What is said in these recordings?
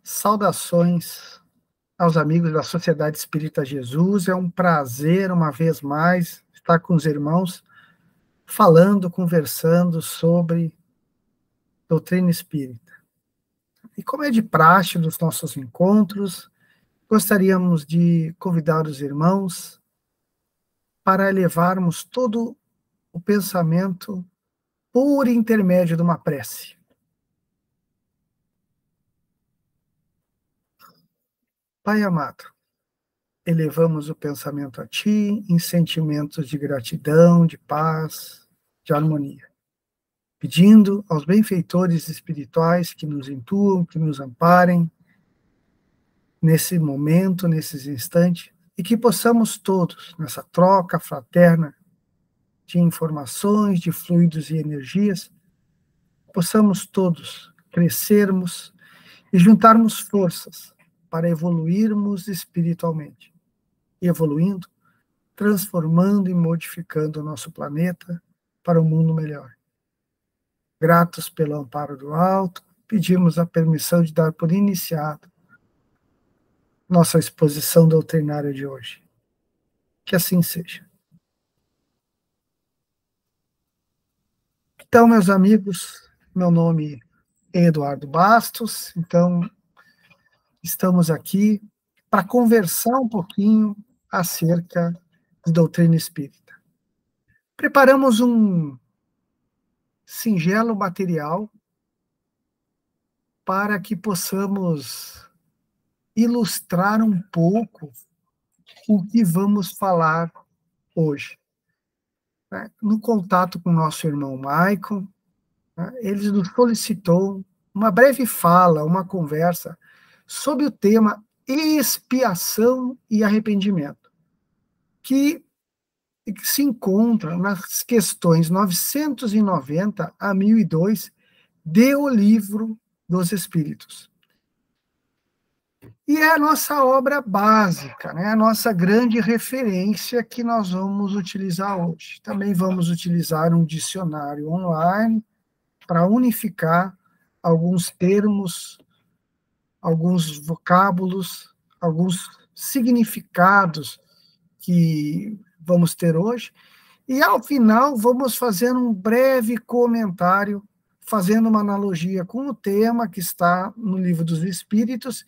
Saudações aos amigos da Sociedade Espírita Jesus. É um prazer, uma vez mais, estar com os irmãos, falando, conversando sobre doutrina espírita. E como é de praxe dos nossos encontros, gostaríamos de convidar os irmãos para elevarmos todo o pensamento por intermédio de uma prece. Pai amado, elevamos o pensamento a Ti em sentimentos de gratidão, de paz, de harmonia, pedindo aos benfeitores espirituais que nos intuam, que nos amparem nesse momento, nesses instantes, e que possamos todos, nessa troca fraterna de informações, de fluidos e energias, possamos todos crescermos e juntarmos forças para evoluirmos espiritualmente. E evoluindo, transformando e modificando o nosso planeta para um mundo melhor. Gratos pelo amparo do alto, pedimos a permissão de dar por iniciado nossa exposição doutrinária de hoje. Que assim seja. Então, meus amigos, meu nome é Eduardo Bastos, então estamos aqui para conversar um pouquinho acerca de doutrina espírita. Preparamos um singelo material para que possamos ilustrar um pouco o que vamos falar hoje. No contato com o nosso irmão Maicon, ele nos solicitou uma breve fala, uma conversa sobre o tema expiação e arrependimento, que se encontra nas questões 990 a 1002 de O Livro dos Espíritos. E é a nossa obra básica, né? A nossa grande referência que nós vamos utilizar hoje. Também vamos utilizar um dicionário online para unificar alguns termos, alguns vocábulos, alguns significados que vamos ter hoje. E, ao final, vamos fazer um breve comentário, fazendo uma analogia com o tema que está no Livro dos Espíritos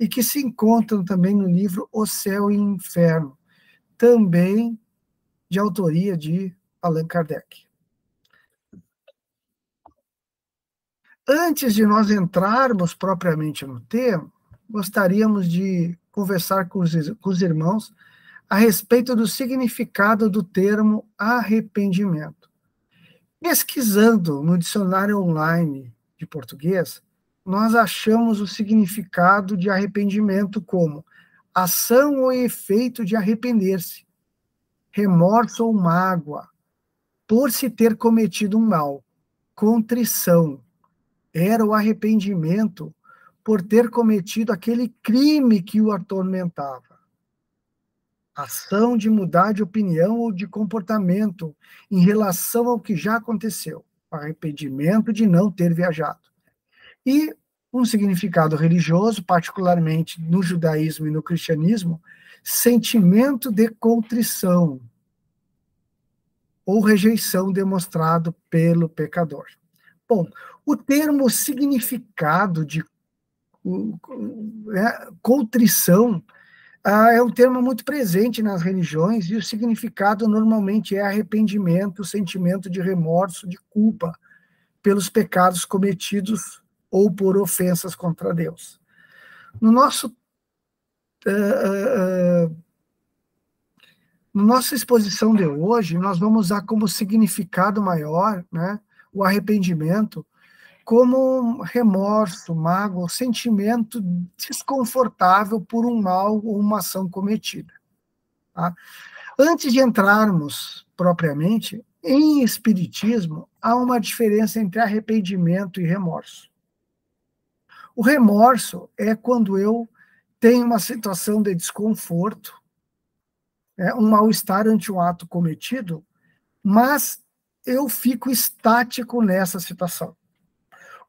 e que se encontra também no livro O Céu e o Inferno, também de autoria de Allan Kardec. Antes de nós entrarmos propriamente no tema, gostaríamos de conversar com os irmãos a respeito do significado do termo arrependimento. Pesquisando no dicionário online de português, nós achamos o significado de arrependimento como ação ou efeito de arrepender-se, remorso ou mágoa, por se ter cometido um mal, contrição. Era o arrependimento por ter cometido aquele crime que o atormentava. Ação de mudar de opinião ou de comportamento em relação ao que já aconteceu. Arrependimento de não ter viajado. E um significado religioso, particularmente no judaísmo e no cristianismo, sentimento de contrição ou rejeição demonstrado pelo pecador. Bom, o termo significado de contrição é um termo muito presente nas religiões, e o significado normalmente é arrependimento, sentimento de remorso, de culpa pelos pecados cometidos ou por ofensas contra Deus. No nossa exposição de hoje, nós vamos usar como significado maior, né, o arrependimento como remorso, mágoa, sentimento desconfortável por um mal ou uma ação cometida. Tá? Antes de entrarmos propriamente, em espiritismo, há uma diferença entre arrependimento e remorso. O remorso é quando eu tenho uma situação de desconforto, um mal-estar ante um ato cometido, mas eu fico estático nessa situação.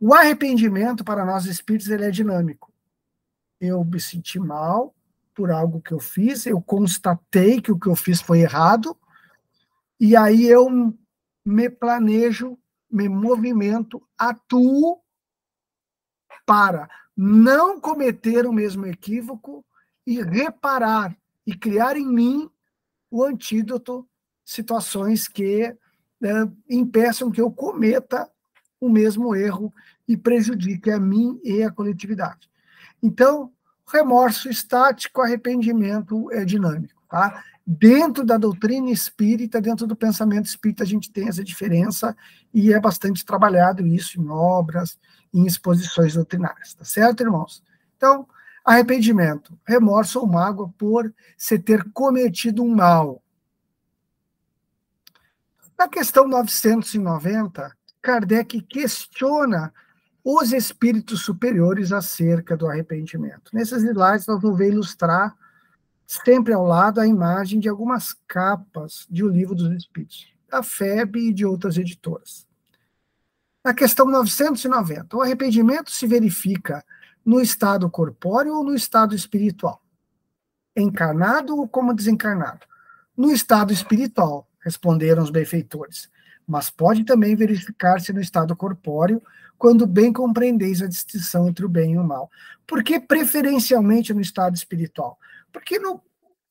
O arrependimento, para nós espíritos, ele é dinâmico. eu me senti mal por algo que eu fiz, eu constatei que o que eu fiz foi errado, e aí eu me planejo, me movimento, atuo para não cometer o mesmo equívoco e reparar e criar em mim o antídoto, situações que impeçam que eu cometa o mesmo erro e prejudique a mim e a coletividade. Então, remorso estático, arrependimento é dinâmico, tá? Dentro da doutrina espírita, dentro do pensamento espírita, a gente tem essa diferença e é bastante trabalhado isso em obras, em exposições doutrinárias, tá certo, irmãos? Então, arrependimento, remorso ou mágoa por se ter cometido um mal. Na questão 990, Kardec questiona os espíritos superiores acerca do arrependimento. Nesses slides, nós vamos ver ilustrar sempre ao lado a imagem de algumas capas de O Livro dos Espíritos, da FEB e de outras editoras. Na questão 990, o arrependimento se verifica no estado corpóreo ou no estado espiritual? Encarnado ou como desencarnado? No estado espiritual, responderam os benfeitores, mas pode também verificar-se no estado corpóreo, quando bem compreendeis a distinção entre o bem e o mal. Por que preferencialmente no estado espiritual? Porque no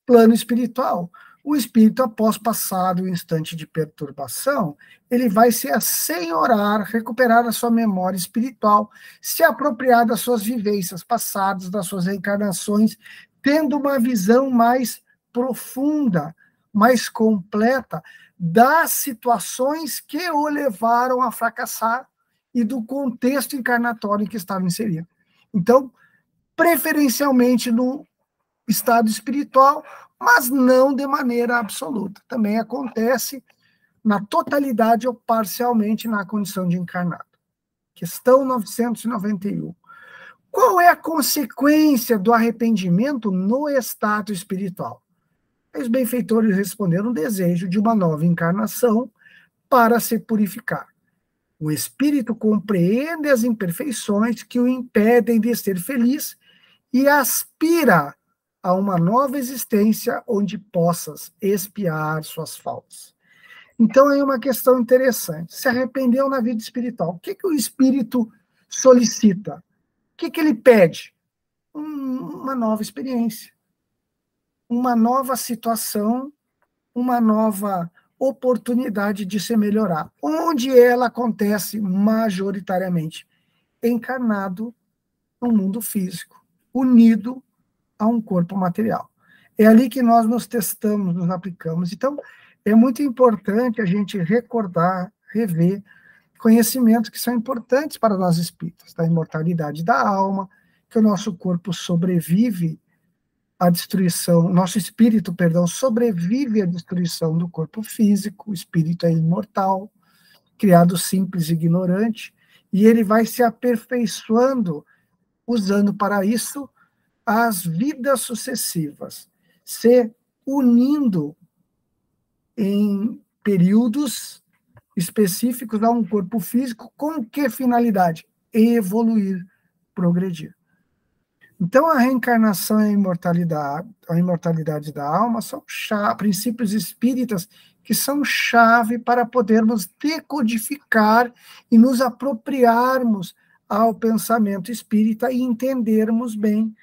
plano espiritual, o espírito, após passado o instante de perturbação, ele vai se assenhorar, recuperar a sua memória espiritual, se apropriar das suas vivências passadas, das suas reencarnações, tendo uma visão mais profunda, mais completa das situações que o levaram a fracassar e do contexto encarnatório em que estava inserido. Então, preferencialmente no estado espiritual, mas não de maneira absoluta. Também acontece na totalidade ou parcialmente na condição de encarnado. Questão 991. Qual é a consequência do arrependimento no estado espiritual? Os benfeitores responderam: o desejo de uma nova encarnação para se purificar. O espírito compreende as imperfeições que o impedem de ser feliz e aspira a uma nova existência onde possas expiar suas faltas. Então, aí uma questão interessante. Se arrependeu na vida espiritual. O que o espírito solicita? O que ele pede? Uma nova experiência, uma nova situação, uma nova oportunidade de se melhorar. Onde ela acontece majoritariamente? Encarnado no mundo físico, unido a um corpo material. É ali que nós nos testamos, nos aplicamos. Então, é muito importante a gente recordar, rever conhecimentos que são importantes para nós espíritas, da imortalidade da alma, que o nosso corpo sobrevive à destruição, nosso espírito, perdão, sobrevive à destruição do corpo físico, o espírito é imortal, criado simples e ignorante, e ele vai se aperfeiçoando, usando para isso as vidas sucessivas, se unindo em períodos específicos a um corpo físico, com que finalidade? Evoluir, progredir. Então, a reencarnação e a imortalidade da alma são princípios espíritas que são chave para podermos decodificar e nos apropriarmos ao pensamento espírita e entendermos bem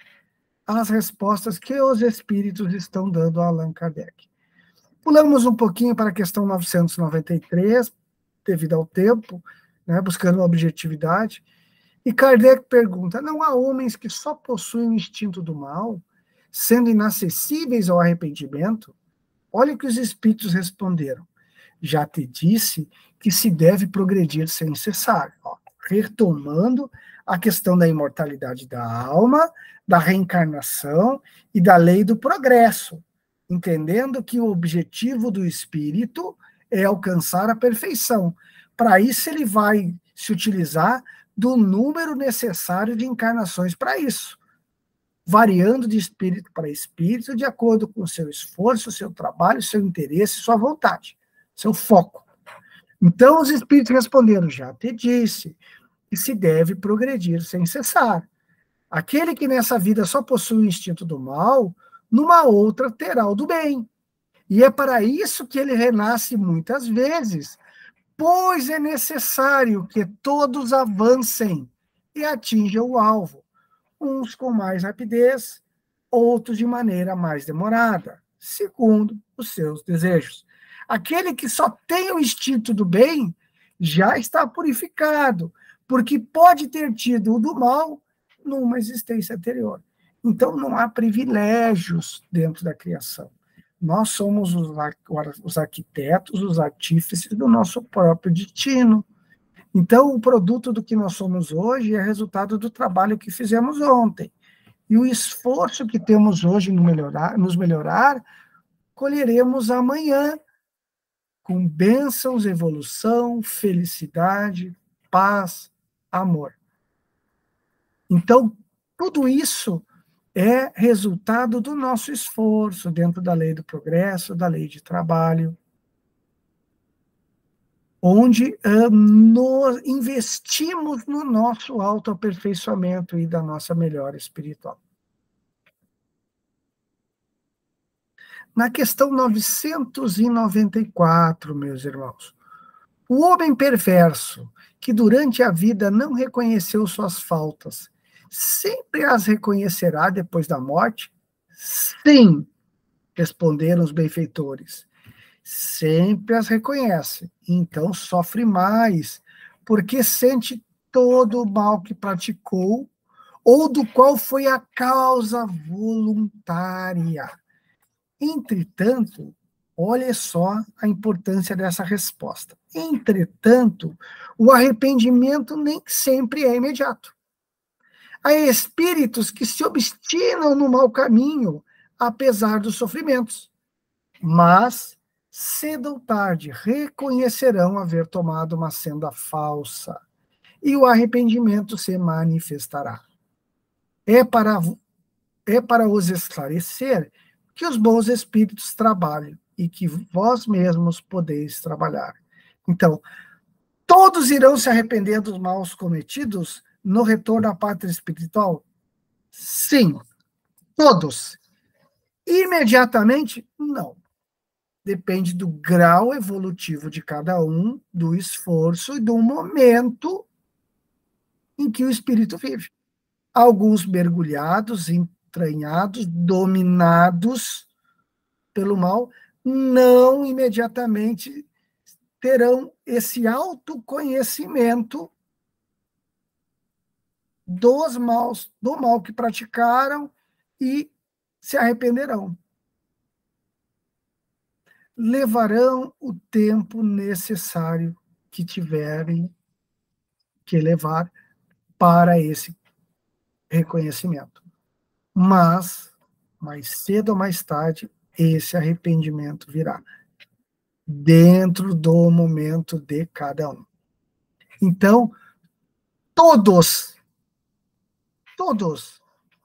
as respostas que os espíritos estão dando a Allan Kardec. Pulamos um pouquinho para a questão 993, devido ao tempo, né, buscando a objetividade, e Kardec pergunta: não há homens que só possuem o instinto do mal, sendo inacessíveis ao arrependimento? Olha o que os espíritos responderam: já te disse que se deve progredir sem cessar. Ó, retomando a questão da imortalidade da alma, da reencarnação e da lei do progresso, entendendo que o objetivo do espírito é alcançar a perfeição. Para isso, ele vai se utilizar do número necessário de encarnações para isso, variando de espírito para espírito, de acordo com o seu esforço, seu trabalho, seu interesse, sua vontade, seu foco. Então, os espíritos responderam: já te disse que se deve progredir sem cessar. Aquele que nessa vida só possui o instinto do mal, numa outra terá o do bem. E é para isso que ele renasce muitas vezes, pois é necessário que todos avancem e atinjam o alvo, uns com mais rapidez, outros de maneira mais demorada, segundo os seus desejos. Aquele que só tem o instinto do bem já está purificado, porque pode ter tido o do mal numa existência anterior. Então, não há privilégios dentro da criação. Nós somos os arquitetos, os artífices do nosso próprio destino. Então, o produto do que nós somos hoje é resultado do trabalho que fizemos ontem. E o esforço que temos hoje no nos melhorar, colheremos amanhã, com bênçãos, evolução, felicidade, paz, amor. Então, tudo isso é resultado do nosso esforço dentro da lei do progresso, da lei de trabalho, onde nós investimos no nosso autoaperfeiçoamento e da nossa melhora espiritual. Na questão 994, meus irmãos, o homem perverso, que durante a vida não reconheceu suas faltas, sempre as reconhecerá depois da morte? Sim, responderam os benfeitores. Sempre as reconhece, então sofre mais, porque sente todo o mal que praticou ou do qual foi a causa voluntária. Entretanto, olha só a importância dessa resposta. Entretanto, o arrependimento nem sempre é imediato. Há espíritos que se obstinam no mau caminho, apesar dos sofrimentos, mas cedo ou tarde reconhecerão haver tomado uma senda falsa e o arrependimento se manifestará. É para os esclarecer que os bons espíritos trabalham e que vós mesmos podeis trabalhar. Então, todos irão se arrepender dos maus cometidos no retorno à pátria espiritual? Sim, todos. Imediatamente? Não. Depende do grau evolutivo de cada um, do esforço e do momento em que o espírito vive. Alguns mergulhados, entranhados, dominados pelo mal, não imediatamente terão esse autoconhecimento do mal que praticaram e se arrependerão. Levarão o tempo necessário que tiverem que levar para esse reconhecimento. Mas, mais cedo ou mais tarde, esse arrependimento virá, dentro do momento de cada um. Então, todos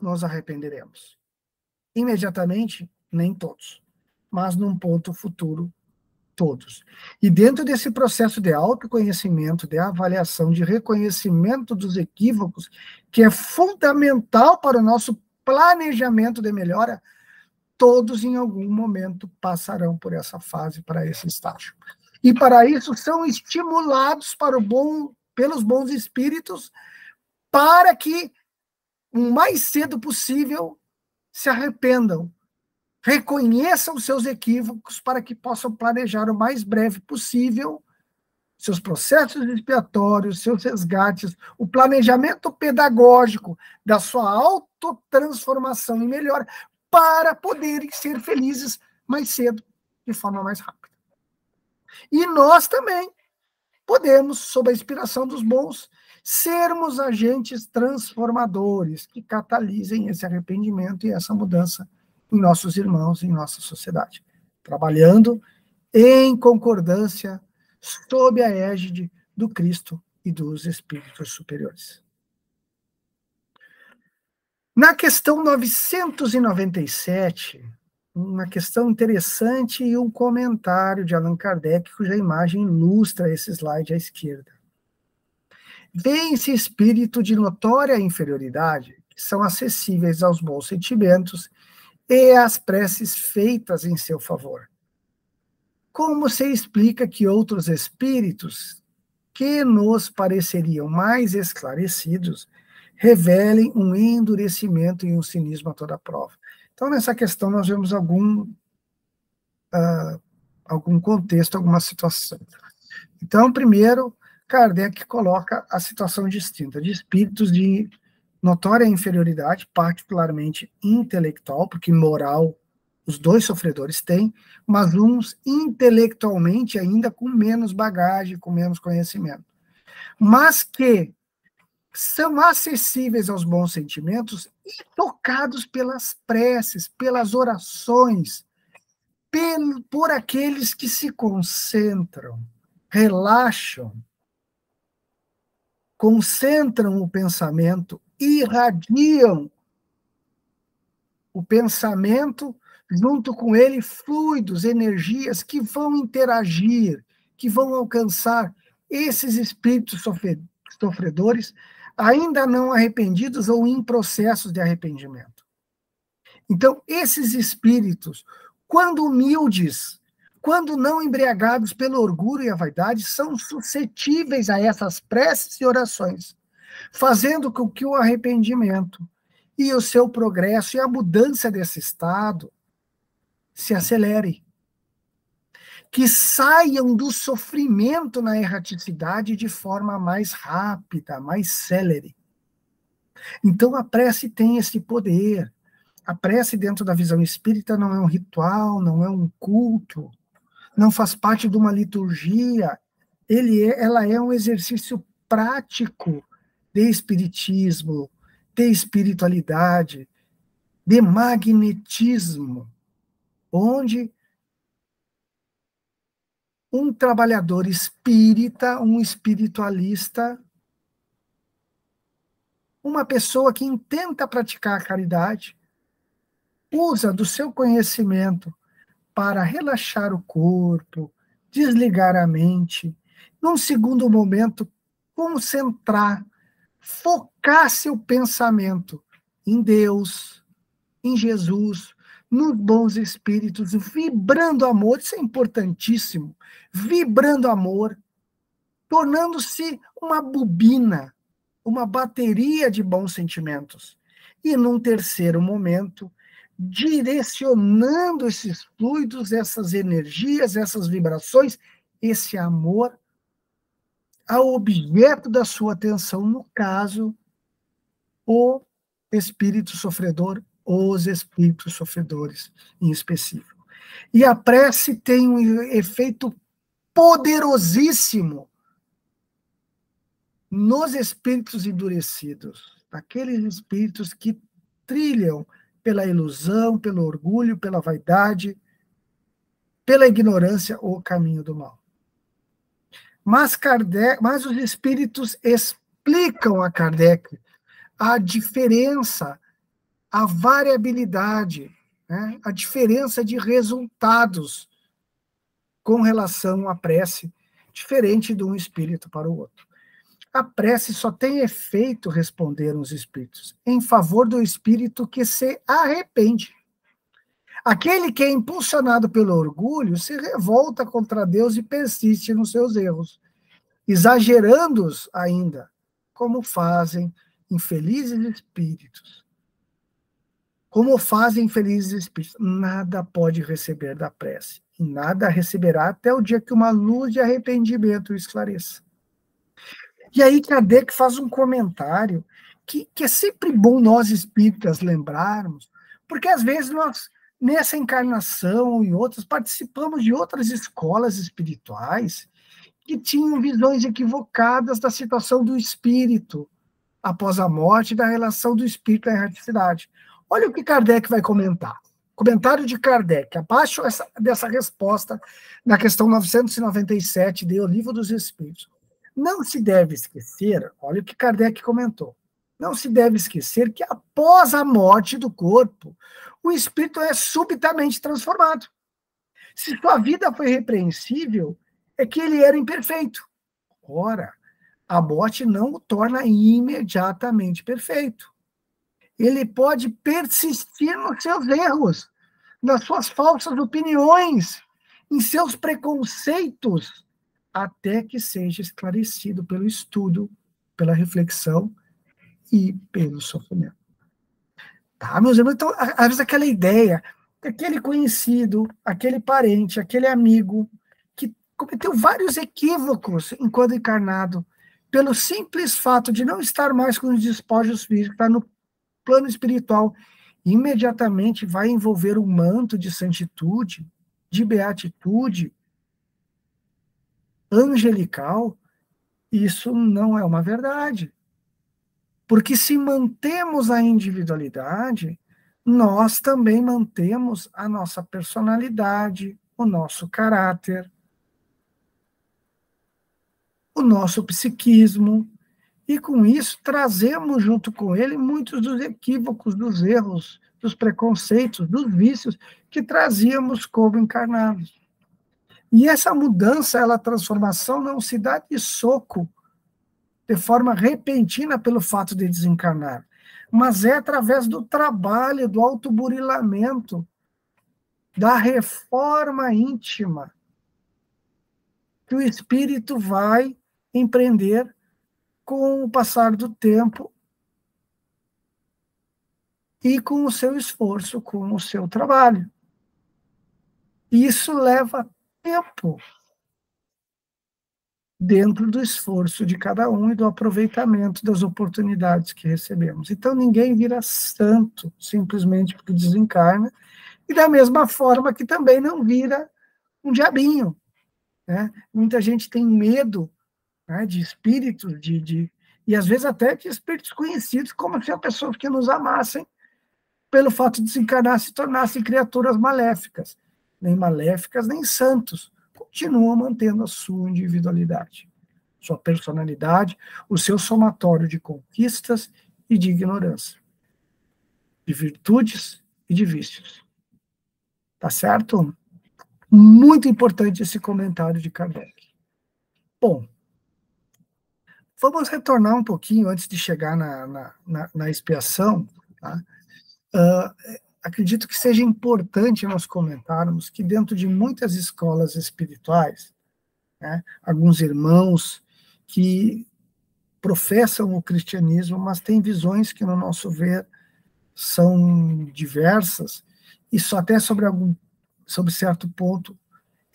nos arrependeremos. Imediatamente, nem todos, mas num ponto futuro, todos. E dentro desse processo de autoconhecimento, de avaliação, de reconhecimento dos equívocos, que é fundamental para o nosso planejamento de melhora, todos em algum momento passarão por essa fase, para esse estágio. E para isso são estimulados pelos bons espíritos, para que o mais cedo possível se arrependam, reconheçam seus equívocos para que possam planejar o mais breve possível seus processos expiatórios, seus resgates, o planejamento pedagógico da sua autotransformação e melhora, para poderem ser felizes mais cedo, de forma mais rápida. E nós também podemos, sob a inspiração dos bons, sermos agentes transformadores que catalisem esse arrependimento e essa mudança em nossos irmãos, em nossa sociedade, trabalhando em concordância sob a égide do Cristo e dos espíritos superiores. Na questão 997, uma questão interessante e um comentário de Allan Kardec, cuja imagem ilustra esse slide à esquerda. Vê esse espírito de notória inferioridade, que são acessíveis aos bons sentimentos e às preces feitas em seu favor. Como se explica que outros espíritos, que nos pareceriam mais esclarecidos, revelem um endurecimento e um cinismo a toda prova? Então, nessa questão, nós vemos algum contexto, alguma situação. Então, primeiro, Kardec coloca a situação distinta de espíritos de notória inferioridade, particularmente intelectual, porque moral os dois sofredores têm, mas uns intelectualmente ainda com menos bagagem, com menos conhecimento, mas que são acessíveis aos bons sentimentos e tocados pelas preces, pelas orações, por aqueles que se concentram, relaxam, concentram o pensamento, irradiam o pensamento, junto com ele, fluidos, energias que vão interagir, que vão alcançar esses espíritos sofredores, ainda não arrependidos ou em processos de arrependimento. Então, esses espíritos, quando humildes, quando não embriagados pelo orgulho e a vaidade, são suscetíveis a essas preces e orações, fazendo com que o arrependimento e o seu progresso e a mudança desse estado se acelere. Que saiam do sofrimento na erraticidade de forma mais rápida, mais célere. Então a prece tem esse poder. A prece dentro da visão espírita não é um ritual, não é um culto, não faz parte de uma liturgia. Ela é um exercício prático de espiritismo, de espiritualidade, de magnetismo, onde um trabalhador espírita, um espiritualista, uma pessoa que intenta praticar a caridade, usa do seu conhecimento para relaxar o corpo, desligar a mente, num segundo momento, concentrar, focar seu pensamento em Deus, em Jesus, nos bons espíritos, vibrando amor, isso é importantíssimo, vibrando amor, tornando-se uma bobina, uma bateria de bons sentimentos. E num terceiro momento, direcionando esses fluidos, essas energias, essas vibrações, esse amor ao objeto da sua atenção, no caso, o espírito sofredor, os espíritos sofredores em específico. E a prece tem um efeito poderosíssimo nos espíritos endurecidos, aqueles espíritos que trilham pela ilusão, pelo orgulho, pela vaidade, pela ignorância o caminho do mal. Mas os espíritos explicam a Kardec a diferença, a variabilidade, né, a diferença de resultados com relação à prece, diferente de um espírito para o outro. A prece só tem efeito, responderam os espíritos, em favor do espírito que se arrepende. Aquele que é impulsionado pelo orgulho se revolta contra Deus e persiste nos seus erros, exagerando-os ainda, como fazem infelizes espíritos. Como fazem infelizes espíritos, nada pode receber da prece, e nada receberá até o dia que uma luz de arrependimento o esclareça. E aí Kardec faz um comentário que é sempre bom nós espíritas lembrarmos, porque às vezes nós, nessa encarnação e outras, participamos de outras escolas espirituais que tinham visões equivocadas da situação do espírito após a morte, da relação do espírito à erraticidade. Olha o que Kardec vai comentar. Comentário de Kardec, abaixo dessa resposta na questão 997 de O Livro dos Espíritos. Não se deve esquecer, olha o que Kardec comentou, não se deve esquecer que após a morte do corpo, o espírito é subitamente transformado. Se sua vida foi repreensível, é que ele era imperfeito. Ora, a morte não o torna imediatamente perfeito. ele pode persistir nos seus erros, nas suas falsas opiniões, em seus preconceitos, até que seja esclarecido pelo estudo, pela reflexão e pelo sofrimento. Tá, meus irmãos? Então, às vezes aquela ideia, aquele conhecido, aquele parente, aquele amigo, que cometeu vários equívocos enquanto encarnado, pelo simples fato de não estar mais com os despojos físicos, está no plano espiritual, imediatamente vai envolver um manto de santitude, de beatitude, angelical. Isso não é uma verdade. Porque se mantemos a individualidade, nós também mantemos a nossa personalidade, o nosso caráter, o nosso psiquismo, e com isso trazemos junto com ele muitos dos equívocos, dos erros, dos preconceitos, dos vícios que trazíamos como encarnados. E essa mudança, essa transformação não se dá de soco, de forma repentina pelo fato de desencarnar, mas é através do trabalho, do autoburilamento, da reforma íntima, que o espírito vai empreender com o passar do tempo e com o seu esforço, com o seu trabalho. E isso leva tempo dentro do esforço de cada um e do aproveitamento das oportunidades que recebemos. Então, ninguém vira santo simplesmente porque desencarna, e da mesma forma que também não vira um diabinho, né? Muita gente tem medo, né, de espíritos, e às vezes até de espíritos conhecidos, como se as pessoas que nos amassem, pelo fato de desencarnar, se tornassem criaturas maléficas. Nem maléficas, nem santos. Continuam mantendo a sua individualidade, sua personalidade, o seu somatório de conquistas e de ignorância, de virtudes e de vícios. Tá certo? Muito importante esse comentário de Kardec. Bom, vamos retornar um pouquinho antes de chegar na expiação. Tá? Acredito que seja importante nós comentarmos que dentro de muitas escolas espirituais, né, alguns irmãos que professam o cristianismo, mas têm visões que, no nosso ver, são diversas e só até sobre certo ponto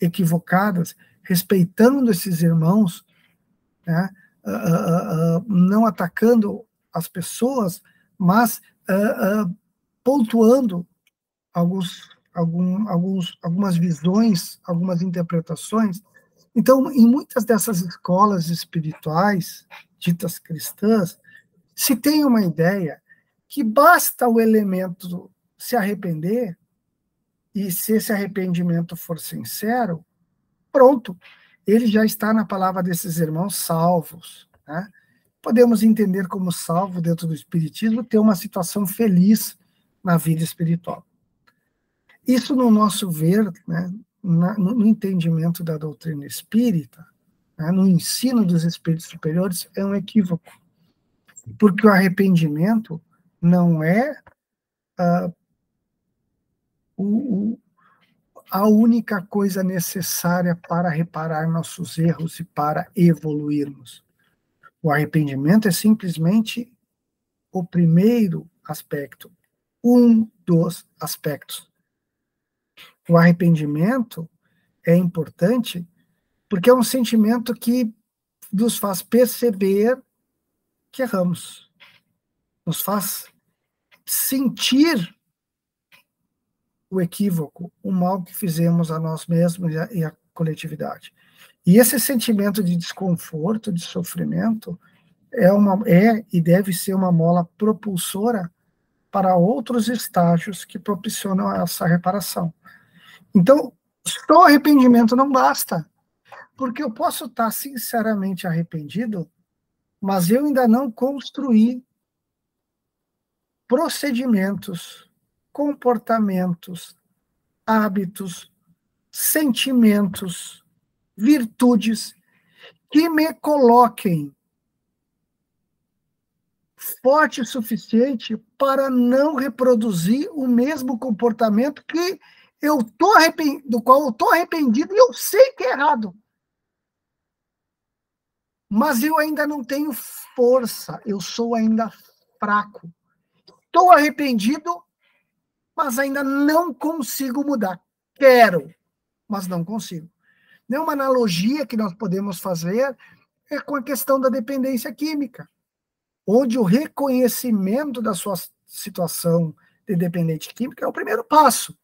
equivocadas, respeitando esses irmãos, né, não atacando as pessoas, mas pontuando algumas visões, algumas interpretações. Então, em muitas dessas escolas espirituais, ditas cristãs, se tem uma ideia que basta o elemento se arrepender, e se esse arrependimento for sincero, pronto, ele já está, na palavra desses irmãos, salvos. Né? Podemos entender como salvo, dentro do Espiritismo, ter uma situação feliz na vida espiritual. Isso, no nosso ver, né, no entendimento da doutrina espírita, né, no ensino dos espíritos superiores, é um equívoco. Porque o arrependimento não é a única coisa necessária para reparar nossos erros e para evoluirmos. O arrependimento é simplesmente o primeiro aspecto, um dos aspectos. O arrependimento é importante porque é um sentimento que nos faz perceber que erramos, nos faz sentir o equívoco, o mal que fizemos a nós mesmos e à coletividade. E esse sentimento de desconforto, de sofrimento, é e deve ser uma mola propulsora para outros estágios que proporcionam essa reparação. Então, só arrependimento não basta, porque eu posso estar sinceramente arrependido, mas eu ainda não construí procedimentos, comportamentos, hábitos, sentimentos, virtudes que me coloquem forte o suficiente para não reproduzir o mesmo comportamento que do qual eu estou arrependido e eu sei que é errado. Mas eu ainda não tenho força, eu sou ainda fraco. Estou arrependido, mas ainda não consigo mudar. Quero, mas não consigo. Uma analogia que nós podemos fazer é com a questão da dependência química, onde o reconhecimento da sua situação de dependente química é o primeiro passo.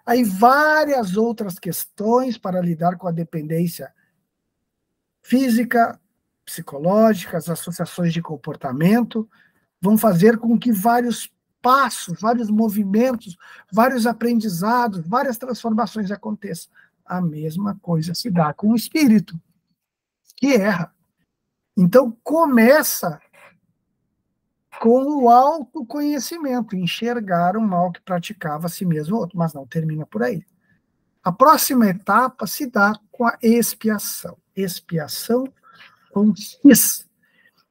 Aí várias outras questões para lidar com a dependência física, psicológica, as associações de comportamento, vão fazer com que vários passos, vários movimentos, vários aprendizados, várias transformações aconteçam. A mesma coisa se dá com o espírito, que erra. Então, começa com o autoconhecimento, enxergar o mal que praticava a si mesmo ou outro, mas não termina por aí. A próxima etapa se dá com a expiação. Expiação com X,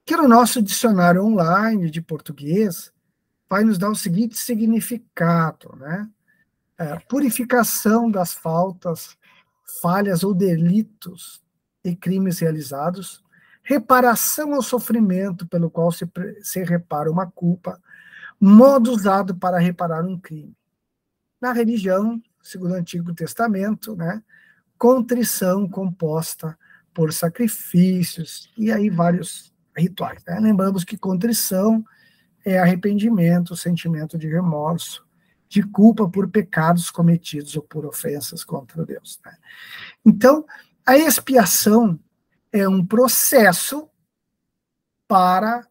que no nosso dicionário online de português vai nos dar o seguinte significado, né? Purificação das falhas ou delitos e crimes realizados, reparação ao sofrimento pelo qual se repara uma culpa, modo usado para reparar um crime. Na religião, segundo o Antigo Testamento, né, contrição composta por sacrifícios, e aí vários rituais. Né? Lembramos que contrição é arrependimento, sentimento de remorso, de culpa por pecados cometidos ou por ofensas contra Deus. Né? Então, a expiação é um processo para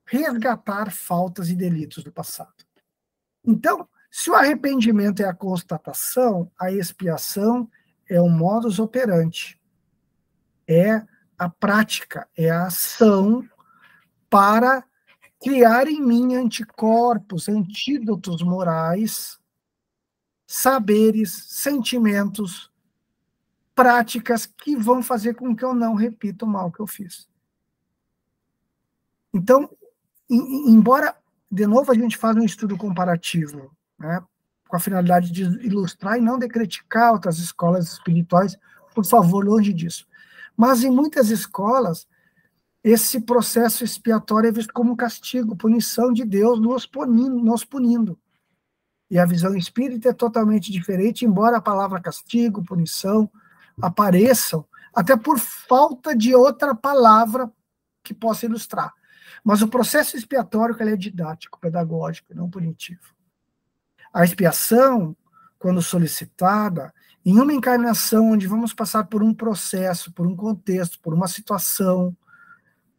resgatar faltas e delitos do passado. Então, se o arrependimento é a constatação, a expiação é o modus operandi, é a prática, é a ação para criar em mim anticorpos, antídotos morais, saberes, sentimentos, práticas que vão fazer com que eu não repita o mal que eu fiz. Então, embora, de novo, a gente faça um estudo comparativo, né, com a finalidade de ilustrar e não de criticar outras escolas espirituais, por favor, longe disso. Mas em muitas escolas, esse processo expiatório é visto como castigo, punição de Deus nos punindo. E a visão espírita é totalmente diferente, embora a palavra castigo, punição, apareçam, até por falta de outra palavra que possa ilustrar. Mas o processo expiatório ele é didático, pedagógico, não punitivo. A expiação, quando solicitada, em uma encarnação onde vamos passar por um processo, por um contexto, por uma situação,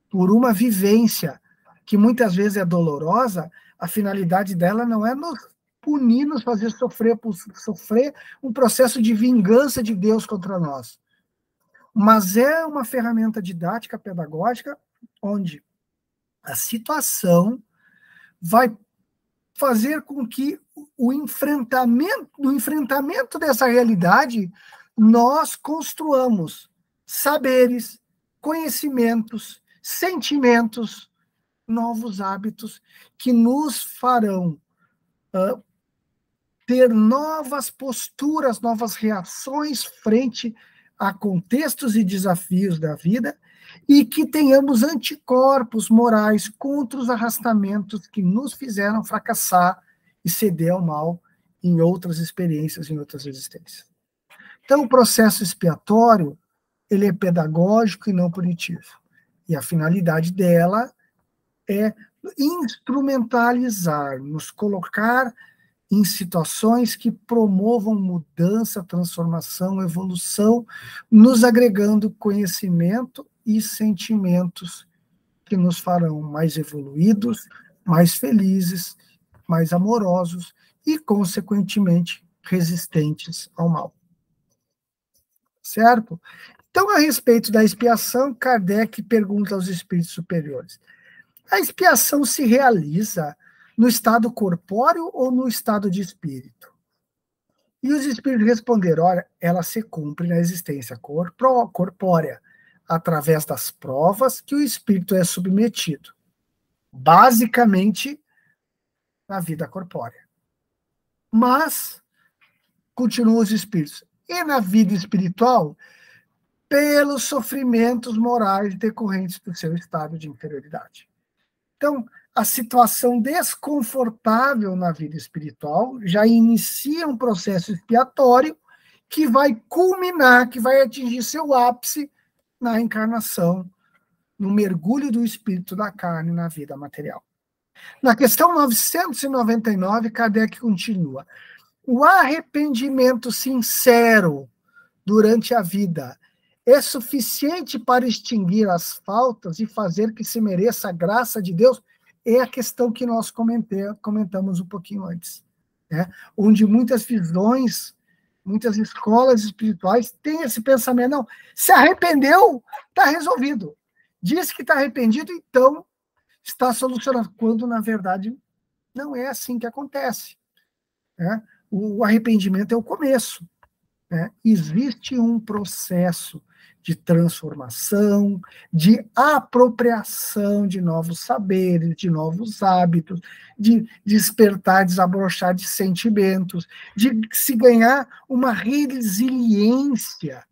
por uma vivência que muitas vezes é dolorosa, a finalidade dela não é nos punir, nos fazer sofrer um processo de vingança de Deus contra nós. Mas é uma ferramenta didática, pedagógica, onde a situação vai fazer com que no enfrentamento dessa realidade, nós construamos saberes, conhecimentos, sentimentos, novos hábitos que nos farão ter novas posturas, novas reações frente a contextos e desafios da vida e que tenhamos anticorpos morais contra os arrastamentos que nos fizeram fracassar e ceder ao mal em outras experiências, em outras existências. Então, o processo expiatório, ele é pedagógico e não punitivo. E a finalidade dela é instrumentalizar, nos colocar em situações que promovam mudança, transformação, evolução, nos agregando conhecimento e sentimentos que nos farão mais evoluídos, mais felizes, mais amorosos e, consequentemente, resistentes ao mal. Certo? Então, a respeito da expiação, Kardec pergunta aos espíritos superiores: a expiação se realiza no estado corpóreo ou no estado de espírito? E os espíritos responderam: olha, ela se cumpre na existência corpórea, através das provas que o espírito é submetido. basicamente na vida corpórea. Mas continuam os espíritos. E na vida espiritual, pelos sofrimentos morais decorrentes do seu estado de inferioridade. Então, a situação desconfortável na vida espiritual já inicia um processo expiatório que vai culminar, que vai atingir seu ápice na encarnação, no mergulho do espírito da carne na vida material. Na questão 999, Kardec continua: o arrependimento sincero durante a vida é suficiente para extinguir as faltas e fazer que se mereça a graça de Deus? É a questão que nós comentamos um pouquinho antes, né? Onde muitas visões, muitas escolas espirituais têm esse pensamento: não, se arrependeu, está resolvido. Diz que está arrependido, então está solucionado, quando, na verdade, não é assim que acontece, né? O arrependimento é o começo, né? Existe um processo de transformação, de apropriação de novos saberes, de novos hábitos, de despertar, desabrochar de sentimentos, de se ganhar uma resiliência,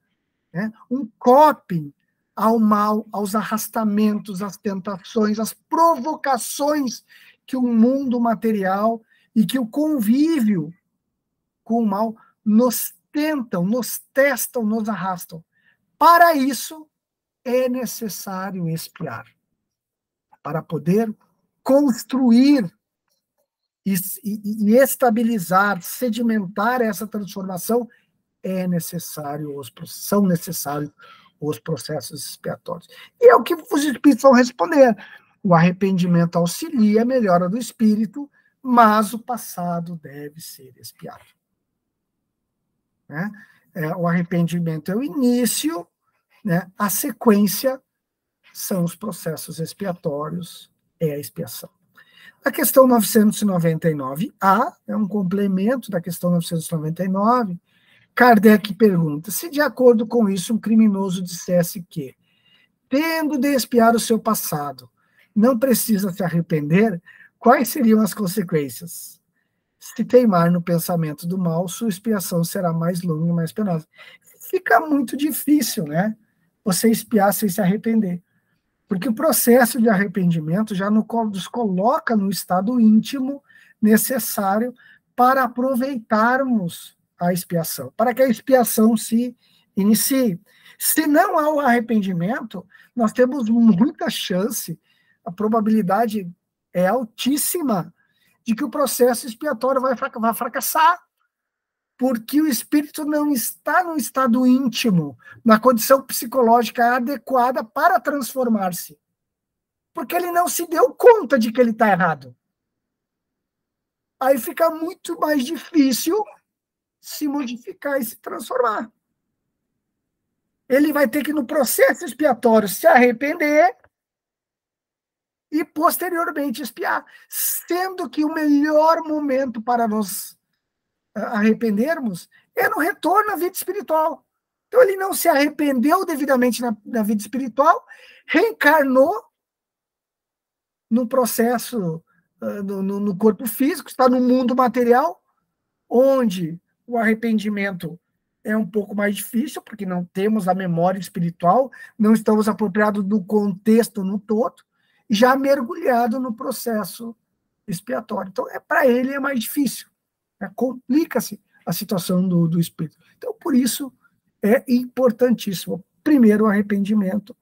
né? Um coping ao mal, aos arrastamentos, às tentações, às provocações que o mundo material e que o convívio com o mal nos tentam, nos testam, nos arrastam. Para isso, é necessário expiar. Para poder construir e estabilizar, sedimentar essa transformação, são necessários os processos expiatórios. E é o que os espíritos vão responder. O arrependimento auxilia a melhora do espírito, mas o passado deve ser expiado, né? O arrependimento é o início, né? A sequência são os processos expiatórios, é a expiação. A questão 999A é um complemento da questão 999. Kardec pergunta: se de acordo com isso um criminoso dissesse que, tendo de expiar o seu passado, não precisa se arrepender, quais seriam as consequências? Se teimar no pensamento do mal, sua expiação será mais longa e mais penosa. Fica muito difícil, né? Você expiar sem se arrepender. Porque o processo de arrependimento já nos coloca no estado íntimo necessário para aproveitarmos a expiação, para que a expiação se inicie. Se não há o arrependimento, nós temos muita chance, a probabilidade é altíssima de que o processo expiatório vai fracassar, porque o espírito não está no estado íntimo, na condição psicológica adequada para transformar-se, porque ele não se deu conta de que ele está errado. Aí fica muito mais difícil se modificar e se transformar. Ele vai ter que, no processo expiatório, se arrepender e, posteriormente, expiar, sendo que o melhor momento para nos arrependermos é no retorno à vida espiritual. Então, ele não se arrependeu devidamente na vida espiritual, reencarnou no processo, no corpo físico, está no mundo material, onde o arrependimento é um pouco mais difícil, porque não temos a memória espiritual, não estamos apropriados do contexto no todo, já mergulhado no processo expiatório. Então, para ele é mais difícil, né? Complica-se a situação do espírito. Então, por isso, é importantíssimo, primeiro, o arrependimento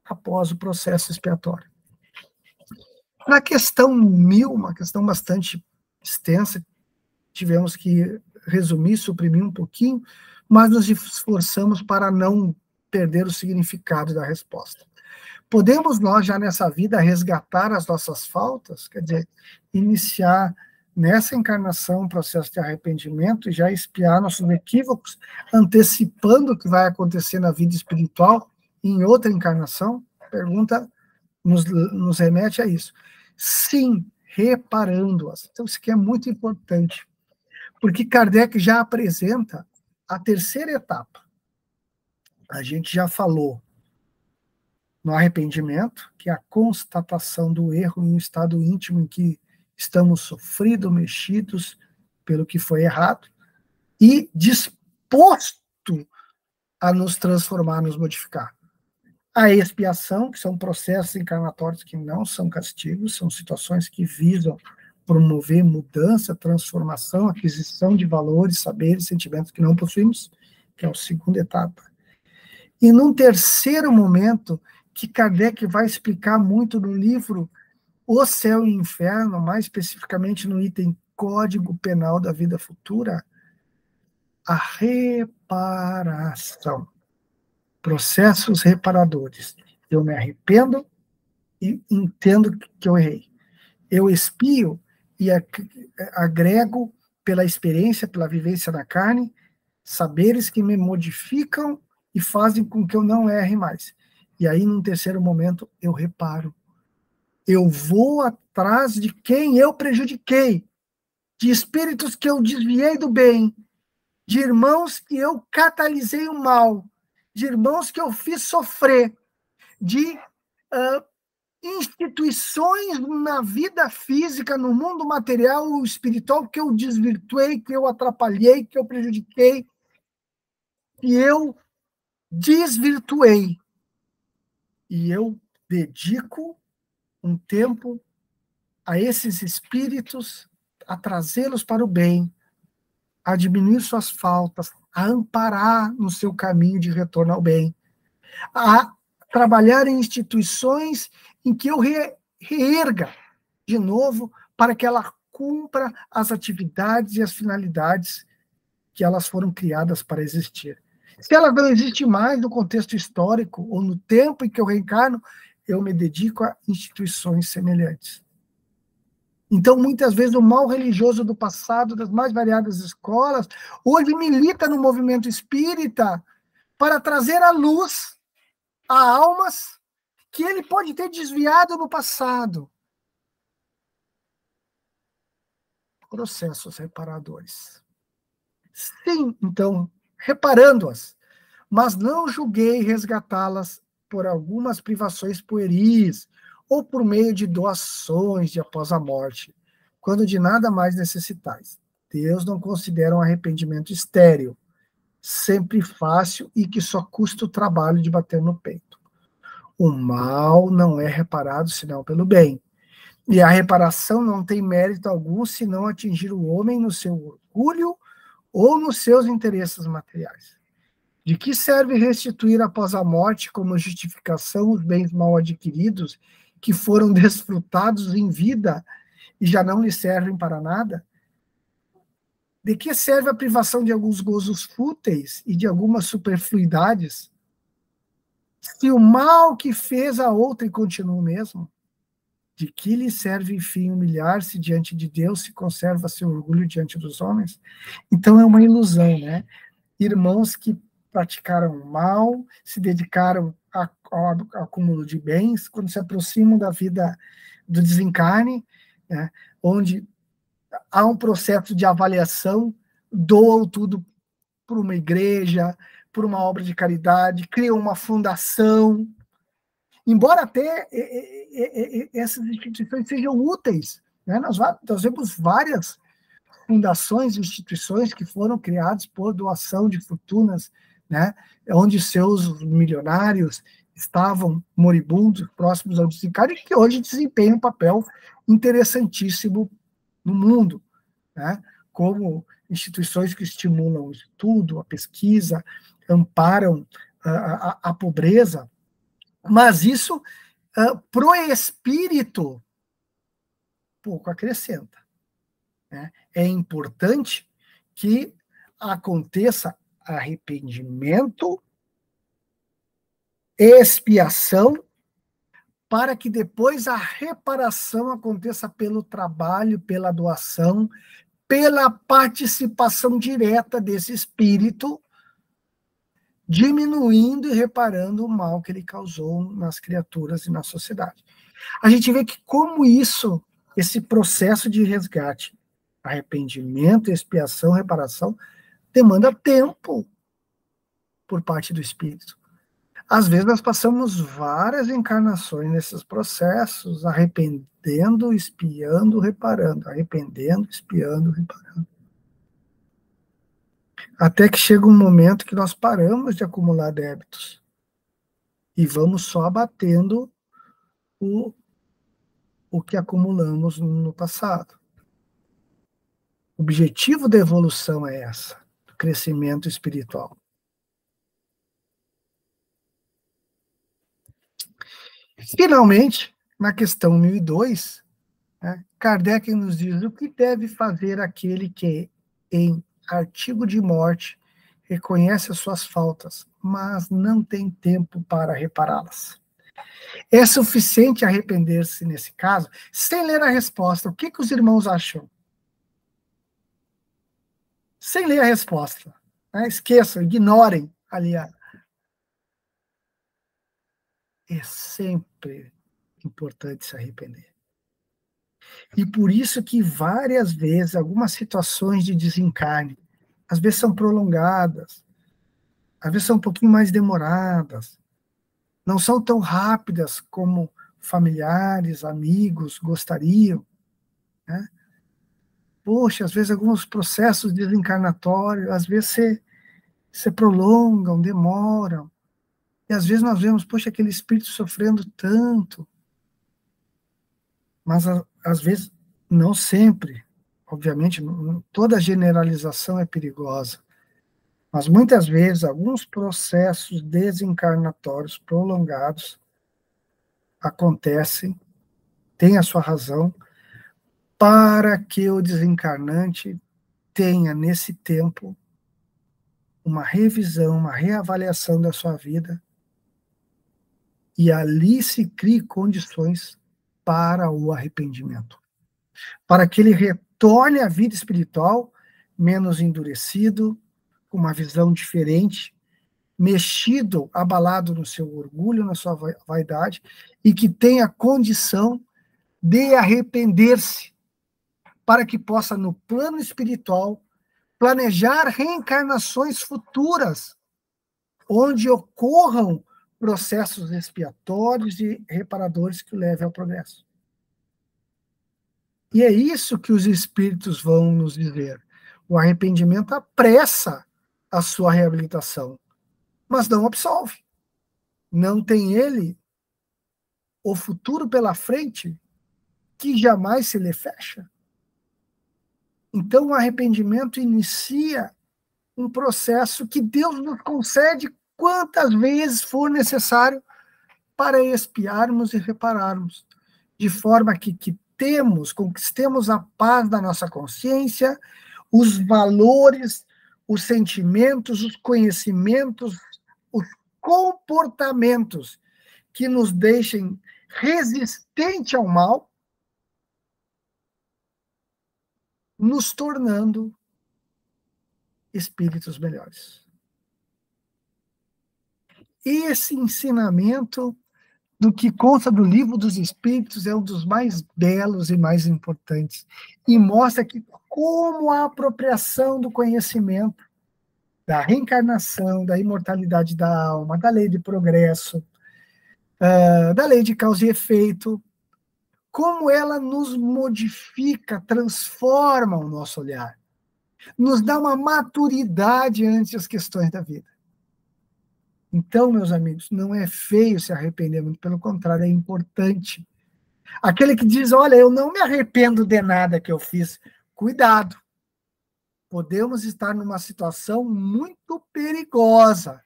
após o processo expiatório. Na questão 1000, uma questão bastante extensa, tivemos que resumir, suprimir um pouquinho, mas nos esforçamos para não perder o significado da resposta. Podemos nós, já nessa vida, resgatar as nossas faltas? Quer dizer, iniciar nessa encarnação um processo de arrependimento e já expiar nossos equívocos, antecipando o que vai acontecer na vida espiritual em outra encarnação? A pergunta nos remete a isso. Sim, reparando-as. Então, isso aqui é muito importante, porque Kardec já apresenta a terceira etapa. A gente já falou no arrependimento, que é a constatação do erro em um estado íntimo em que estamos sofridos, mexidos pelo que foi errado, e disposto a nos transformar, nos modificar. A expiação, que são processos encarnatórios que não são castigos, são situações que visam promover mudança, transformação, aquisição de valores, saberes, sentimentos que não possuímos, que é a segunda etapa. E num terceiro momento, que Kardec vai explicar muito no livro O Céu e o Inferno, mais especificamente no item Código Penal da Vida Futura, a reparação. Processos reparadores. Eu me arrependo e entendo que eu errei. Eu expio e agrego pela experiência, pela vivência na carne, saberes que me modificam e fazem com que eu não erre mais. E aí, num terceiro momento, eu reparo. Eu vou atrás de quem eu prejudiquei, de espíritos que eu desviei do bem, de irmãos que eu catalisei o mal, de irmãos que eu fiz sofrer, de instituições na vida física, no mundo material ou espiritual que eu desvirtuei, que eu atrapalhei, que eu prejudiquei, que eu desvirtuei. E eu dedico um tempo a esses espíritos, a trazê-los para o bem, a diminuir suas faltas, a amparar no seu caminho de retorno ao bem, a trabalhar em instituições em que eu reerga de novo para que ela cumpra as atividades e as finalidades que elas foram criadas para existir. Se ela não existe mais no contexto histórico ou no tempo em que eu reencarno, eu me dedico a instituições semelhantes. Então, muitas vezes, o mal religioso do passado, das mais variadas escolas, hoje milita no movimento espírita para trazer à luz a almas que ele pode ter desviado no passado. Processos reparadores. Sim, então, reparando-as, mas não julguei resgatá-las por algumas privações pueris ou por meio de doações de após a morte, quando de nada mais necessitais. Deus não considera um arrependimento estéril, sempre fácil e que só custa o trabalho de bater no peito. O mal não é reparado senão pelo bem. E a reparação não tem mérito algum senão atingir o homem no seu orgulho ou nos seus interesses materiais. De que serve restituir após a morte como justificação os bens mal adquiridos que foram desfrutados em vida e já não lhe servem para nada? De que serve a privação de alguns gozos fúteis e de algumas superfluidades, se o mal que fez a outrem continua o mesmo? De que lhe serve, enfim, humilhar-se diante de Deus se conserva seu orgulho diante dos homens? Então é uma ilusão, né? Irmãos que praticaram mal, se dedicaram ao acúmulo de bens, quando se aproximam da vida do desencarne, né, onde há um processo de avaliação, doam tudo por uma igreja, por uma obra de caridade, criam uma fundação, embora até essas instituições sejam úteis, né? Nós vemos várias fundações e instituições que foram criadas por doação de fortunas, né? Onde seus milionários estavam moribundos, próximos ao desencarne, e que hoje desempenham um papel interessantíssimo no mundo, né? Como instituições que estimulam o estudo, a pesquisa, amparam a pobreza, mas isso, pro espírito, pouco acrescenta, né? É importante que aconteça arrependimento, expiação, para que depois a reparação aconteça pelo trabalho, pela doação, pela participação direta desse espírito, diminuindo e reparando o mal que ele causou nas criaturas e na sociedade. A gente vê que como isso, esse processo de resgate, arrependimento, expiação, reparação, demanda tempo por parte do espírito. Às vezes nós passamos várias encarnações nesses processos, arrependendo, espiando, reparando, arrependendo, espiando, reparando. Até que chega um momento que nós paramos de acumular débitos e vamos só abatendo o que acumulamos no passado. O objetivo da evolução é essa, do crescimento espiritual. Finalmente, na questão 1002, né, Kardec nos diz o que deve fazer aquele que, em artigo de morte, reconhece as suas faltas, mas não tem tempo para repará-las. É suficiente arrepender-se nesse caso, sem ler a resposta. O que os irmãos acham? Sem ler a resposta. Né? Esqueçam, ignorem ali. É sempre importante se arrepender. E por isso que várias vezes, algumas situações de desencarne, às vezes são prolongadas, às vezes são um pouquinho mais demoradas, não são tão rápidas como familiares, amigos gostariam, né? Poxa, às vezes alguns processos desencarnatórios, às vezes se prolongam, demoram, e às vezes nós vemos, poxa, aquele espírito sofrendo tanto, mas às vezes, não sempre, obviamente, toda generalização é perigosa, mas muitas vezes alguns processos desencarnatórios prolongados acontecem, tem a sua razão, para que o desencarnante tenha, nesse tempo, uma revisão, uma reavaliação da sua vida, e ali se crie condições para o arrependimento, para que ele retorne à vida espiritual menos endurecido, com uma visão diferente, mexido, abalado no seu orgulho, na sua vaidade, e que tenha condição de arrepender-se, para que possa, no plano espiritual, planejar reencarnações futuras, onde ocorram processos expiatórios e reparadores que o levem ao progresso. E é isso que os espíritos vão nos dizer. O arrependimento apressa a sua reabilitação, mas não absolve. Não tem ele o futuro pela frente que jamais se lhe fecha. Então, o arrependimento inicia um processo que Deus nos concede quantas vezes for necessário para expiarmos e repararmos, de forma que conquistemos a paz da nossa consciência, os valores, os sentimentos, os conhecimentos, os comportamentos que nos deixem resistente ao mal, nos tornando espíritos melhores. Esse ensinamento do que consta do Livro dos Espíritos é um dos mais belos e mais importantes, e mostra que como a apropriação do conhecimento, da reencarnação, da imortalidade da alma, da lei de progresso, da lei de causa e efeito, como ela nos modifica, transforma o nosso olhar, nos dá uma maturidade ante as questões da vida. Então, meus amigos, não é feio se arrepender, muito pelo contrário, é importante. Aquele que diz, olha, eu não me arrependo de nada que eu fiz, cuidado. Podemos estar numa situação muito perigosa,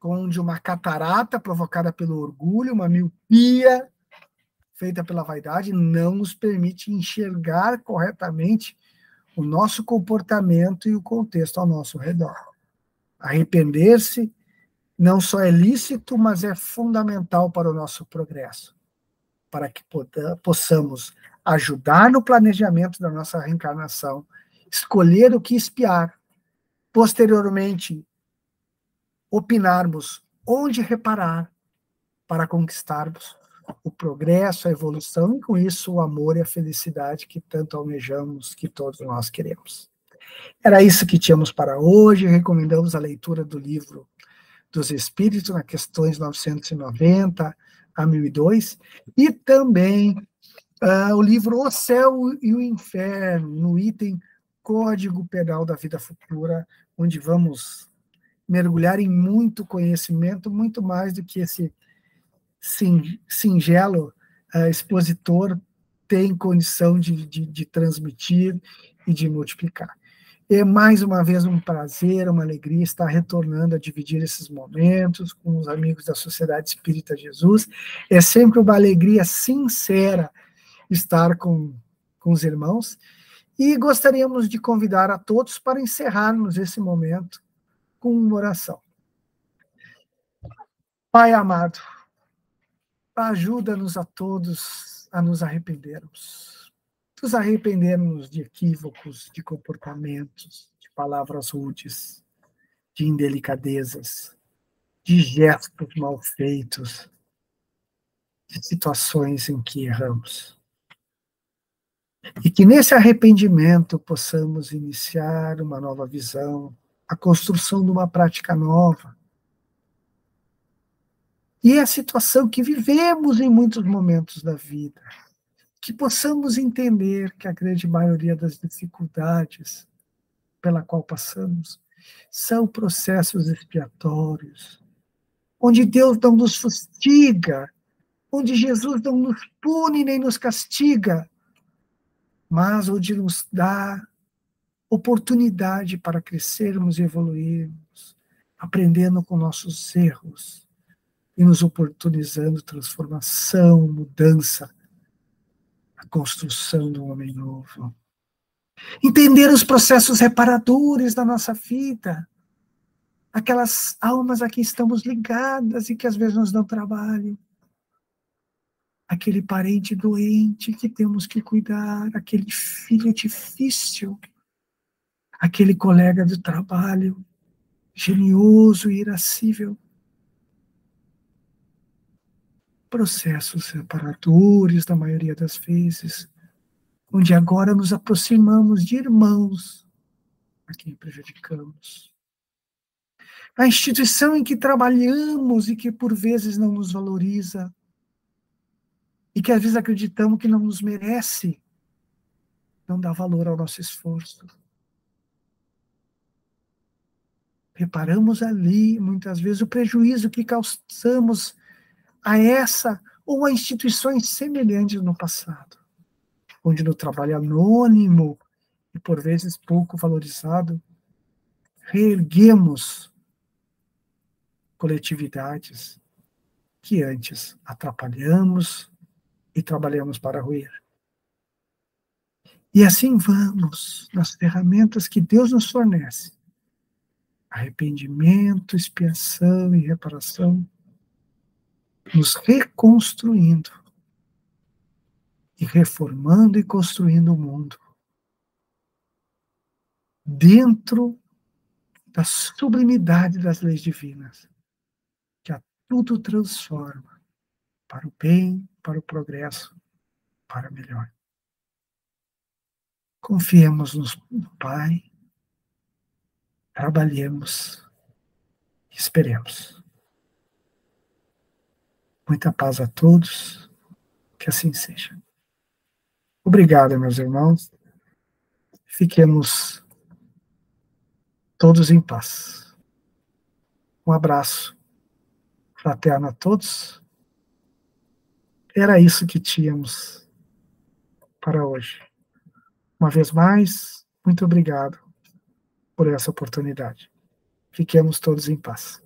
onde uma catarata provocada pelo orgulho, uma miopia feita pela vaidade, não nos permite enxergar corretamente o nosso comportamento e o contexto ao nosso redor. Arrepender-se não só é lícito, mas é fundamental para o nosso progresso, para que possamos ajudar no planejamento da nossa reencarnação, escolher o que expiar, posteriormente opinarmos onde reparar para conquistarmos o progresso, a evolução, e com isso o amor e a felicidade que tanto almejamos, que todos nós queremos. Era isso que tínhamos para hoje. Recomendamos a leitura do livro dos Espíritos, nas questões 990 a 1002, e também o livro O Céu e o Inferno, no item Código Penal da Vida Futura, onde vamos mergulhar em muito conhecimento, muito mais do que esse singelo expositor tem condição de transmitir e de multiplicar. É mais uma vez um prazer, uma alegria estar retornando a dividir esses momentos com os amigos da Sociedade Espírita Jesus. É sempre uma alegria sincera estar com os irmãos, e gostaríamos de convidar a todos para encerrarmos esse momento com uma oração. Pai amado, ajuda-nos a todos a nos arrependermos de equívocos, de comportamentos, de palavras rudes, de indelicadezas, de gestos mal feitos, de situações em que erramos. E que nesse arrependimento possamos iniciar uma nova visão, a construção de uma prática nova. E é a situação que vivemos em muitos momentos da vida, que possamos entender que a grande maioria das dificuldades pela qual passamos são processos expiatórios, onde Deus não nos fustiga, onde Jesus não nos pune nem nos castiga, mas onde nos dá oportunidade para crescermos e evoluirmos, aprendendo com nossos erros e nos oportunizando transformação, mudança, a construção de um homem novo. Entender os processos reparadores da nossa vida, aquelas almas a que estamos ligadas e que às vezes nos dão trabalho, aquele parente doente que temos que cuidar, aquele filho difícil, aquele colega do trabalho, genioso e irascível. Processos reparadores, na maioria das vezes, onde agora nos aproximamos de irmãos a quem prejudicamos. A instituição em que trabalhamos e que por vezes não nos valoriza, e que às vezes acreditamos que não nos merece, não dá valor ao nosso esforço. Reparamos ali, muitas vezes, o prejuízo que causamos a essa ou a instituições semelhantes no passado, onde no trabalho anônimo e por vezes pouco valorizado, reerguemos coletividades que antes atrapalhamos e trabalhamos para ruir. E assim vamos nas ferramentas que Deus nos fornece. Arrependimento, expiação e reparação, nos reconstruindo e reformando e construindo o mundo dentro da sublimidade das leis divinas, que a tudo transforma para o bem, para o progresso, para o melhor. Confiemos no Pai, trabalhemos e esperemos. Muita paz a todos, que assim seja. Obrigado, meus irmãos. Fiquemos todos em paz. Um abraço fraterno a todos. Era isso que tínhamos para hoje. Uma vez mais, muito obrigado por essa oportunidade. Fiquemos todos em paz.